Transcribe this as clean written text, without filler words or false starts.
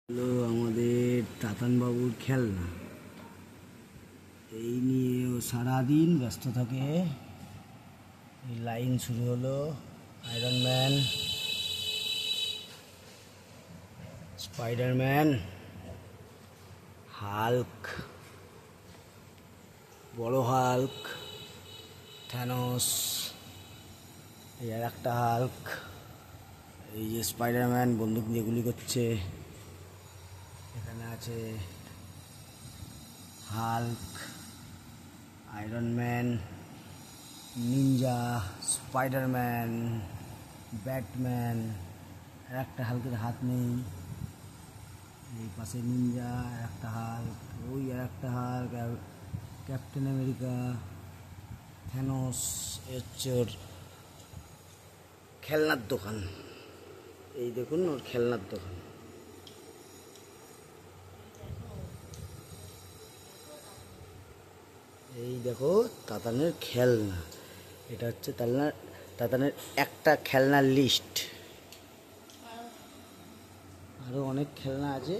হলো আমাদের তাতান বাবুর খেলনা। এই নিয়ে ও সারাদিন ব্যস্ত থাকে। এই লাইন শুরু হলো আয়রন ম্যান, স্পাইডারম্যান, হাল্ক, বড় হাল্ক, থ্যানোস, এই আর একটা হাল্ক, এই যে স্পাইডারম্যান বন্দুক নিয়ে গুলি করছে। এখানে আছে Hulk, Iron Man, ninja, Spiderman, Batman. আর একটা হাল্কের হাত নেই, এই পাশে নিনজা, আর একটা হাল্ক, ওই আর একটা হাল্ক, আর ক্যাপ্টেন আমেরিকা, থ্যানোস। হচ্ছে ওর খেলনার দোকান। এই দেখুন ওর খেলনার দোকান। এই দেখো তাতানের খেলনা। এটা হচ্ছে তাতানের একটা খেলনার লিস্ট। আরও অনেক খেলনা আছে।